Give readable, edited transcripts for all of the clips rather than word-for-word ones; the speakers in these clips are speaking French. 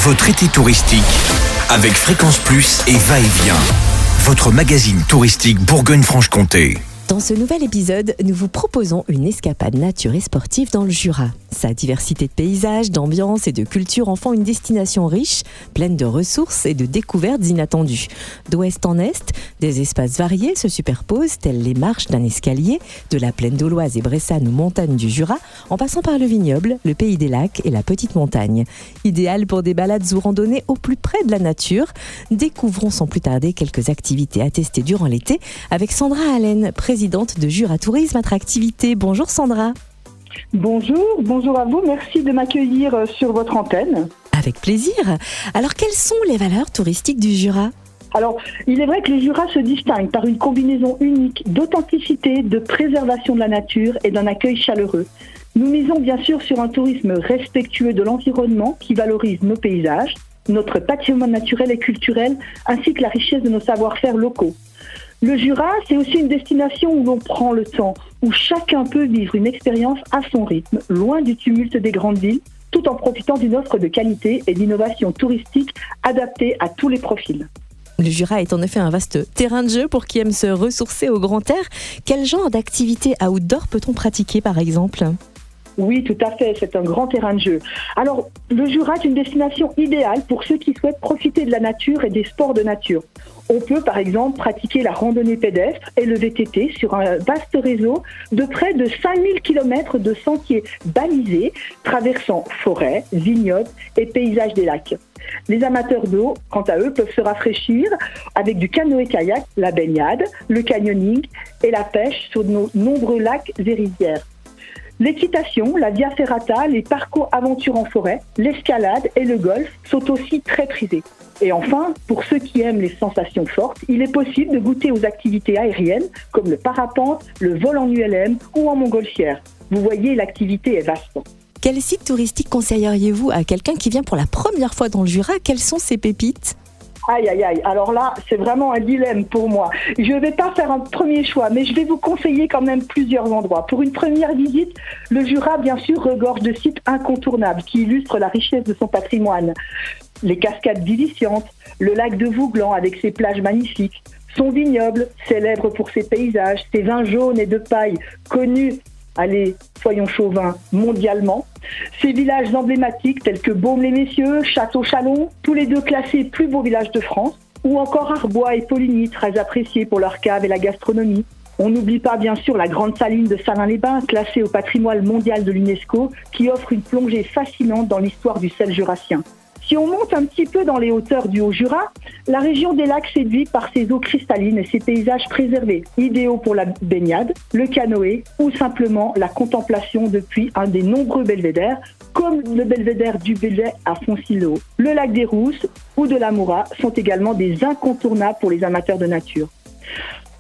Votre été touristique avec Fréquence Plus et Va-et-Vient. Votre magazine touristique Bourgogne-Franche-Comté. Dans ce nouvel épisode, nous vous proposons une escapade nature et sportive dans le Jura. Sa diversité de paysages, d'ambiance et de culture en font une destination riche, pleine de ressources et de découvertes inattendues. D'ouest en est, des espaces variés se superposent, tels les marches d'un escalier, de la plaine d'Auloise et Bressane aux montagnes du Jura, en passant par le vignoble, le pays des lacs et la petite montagne. Idéal pour des balades ou randonnées au plus près de la nature. Découvrons sans plus tarder quelques activités à tester durant l'été avec Sandra Allen, présidente de Jura Tourisme Attractivité. Bonjour Sandra. Bonjour à vous, merci de m'accueillir sur votre antenne. Avec plaisir. Alors quelles sont les valeurs touristiques du Jura ? Alors, il est vrai que le Jura se distingue par une combinaison unique d'authenticité, de préservation de la nature et d'un accueil chaleureux. Nous misons bien sûr sur un tourisme respectueux de l'environnement qui valorise nos paysages, notre patrimoine naturel et culturel, ainsi que la richesse de nos savoir-faire locaux. Le Jura, c'est aussi une destination où l'on prend le temps, où chacun peut vivre une expérience à son rythme, loin du tumulte des grandes villes, tout en profitant d'une offre de qualité et d'innovation touristique adaptée à tous les profils. Le Jura est en effet un vaste terrain de jeu pour qui aime se ressourcer au grand air. Quel genre d'activité outdoor peut-on pratiquer par exemple ? Oui, tout à fait, c'est un grand terrain de jeu. Alors, le Jura est une destination idéale pour ceux qui souhaitent profiter de la nature et des sports de nature. On peut par exemple pratiquer la randonnée pédestre et le VTT sur un vaste réseau de près de 5000 km de sentiers balisés traversant forêts, vignobles et paysages des lacs. Les amateurs d'eau, quant à eux, peuvent se rafraîchir avec du canoë-kayak, la baignade, le canyoning et la pêche sur nos nombreux lacs et rivières. L'équitation, la via ferrata, les parcours aventure en forêt, l'escalade et le golf sont aussi très prisés. Et enfin, pour ceux qui aiment les sensations fortes, il est possible de goûter aux activités aériennes comme le parapente, le vol en ULM ou en montgolfière. Vous voyez, l'activité est vaste. Quel site touristique conseilleriez-vous à quelqu'un qui vient pour la première fois dans le Jura ? Quelles sont ses pépites ? Aïe, alors là, c'est vraiment un dilemme pour moi. Je ne vais pas faire un premier choix, mais je vais vous conseiller quand même plusieurs endroits. Pour une première visite, le Jura, bien sûr, regorge de sites incontournables qui illustrent la richesse de son patrimoine. Les cascades vivifiantes, le lac de Vouglan avec ses plages magnifiques, son vignoble, célèbre pour ses paysages, ses vins jaunes et de paille, connus, allez, soyons chauvins, mondialement. Ces villages emblématiques tels que Baume-les-Messieurs, Château-Chalon, tous les deux classés plus beaux villages de France, ou encore Arbois et Poligny, très appréciés pour leur cave et la gastronomie. On n'oublie pas bien sûr la grande saline de Salins-les-Bains, classée au patrimoine mondial de l'UNESCO, qui offre une plongée fascinante dans l'histoire du sel jurassien. Si on monte un petit peu dans les hauteurs du Haut-Jura, la région des lacs séduit par ses eaux cristallines et ses paysages préservés, idéaux pour la baignade, le canoë ou simplement la contemplation depuis un des nombreux belvédères, comme le belvédère du Belay à Foncillo. Le lac des Rousses ou de la Moura sont également des incontournables pour les amateurs de nature.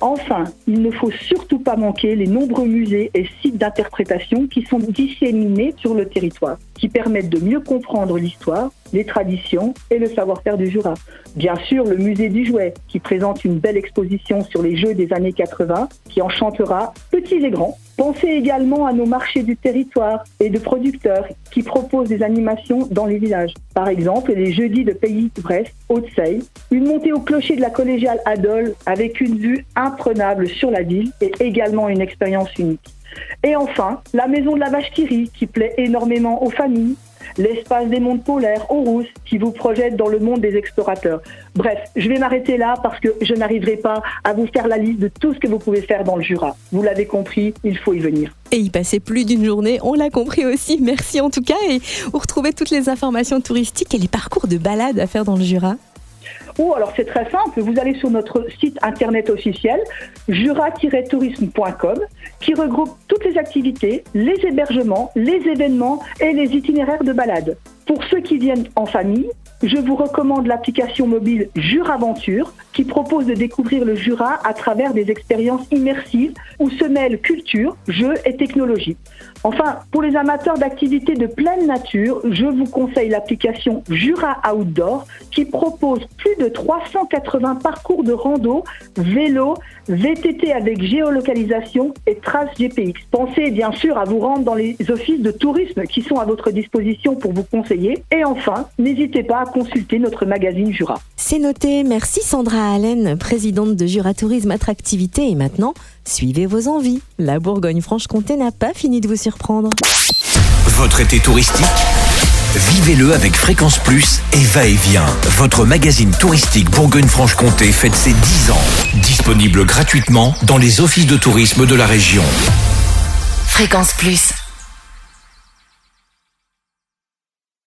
Enfin, il ne faut surtout pas manquer les nombreux musées et sites d'interprétation qui sont disséminés sur le territoire, qui permettent de mieux comprendre l'histoire, les traditions et le savoir-faire du Jura. Bien sûr, le musée du jouet, qui présente une belle exposition sur les jeux des années 80, qui enchantera petits et grands. Pensez également à nos marchés du territoire et de producteurs qui proposent des animations dans les villages. Par exemple, les jeudis de Pays de Brest, Haute-Seille, une montée au clocher de la collégiale Adol avec une vue imprenable sur la ville et également une expérience unique. Et enfin, la maison de la vache qui rit qui plaît énormément aux familles, l'espace des mondes polaires aux Rousses qui vous projette dans le monde des explorateurs. Bref, je vais m'arrêter là parce que je n'arriverai pas à vous faire la liste de tout ce que vous pouvez faire dans le Jura. Vous l'avez compris, il faut y venir. Et y passer plus d'une journée, on l'a compris aussi. Merci en tout cas. Et vous retrouvez toutes les informations touristiques et les parcours de balade à faire dans le Jura. Alors c'est très simple, vous allez sur notre site internet officiel jura-tourisme.com qui regroupe toutes les activités, les hébergements, les événements et les itinéraires de balade. Pour ceux qui viennent en famille, je vous recommande l'application mobile Juraventure qui propose de découvrir le Jura à travers des expériences immersives où se mêlent culture, jeux et technologie. Enfin, pour les amateurs d'activités de pleine nature, je vous conseille l'application Jura Outdoor qui propose plus de 380 parcours de rando, vélo, VTT avec géolocalisation et traces GPX. Pensez bien sûr à vous rendre dans les offices de tourisme qui sont à votre disposition pour vous conseiller. Et enfin, n'hésitez pas à consulter notre magazine Jura. C'est noté. Merci Sandra Allen, présidente de Jura Tourisme Attractivité. Et maintenant, suivez vos envies. La Bourgogne-Franche-Comté n'a pas fini de vous surprendre. Votre été touristique, vivez-le avec Fréquence Plus et Va-et-Vient. Votre magazine touristique Bourgogne-Franche-Comté fête ses 10 ans. Disponible gratuitement dans les offices de tourisme de la région. Fréquence Plus.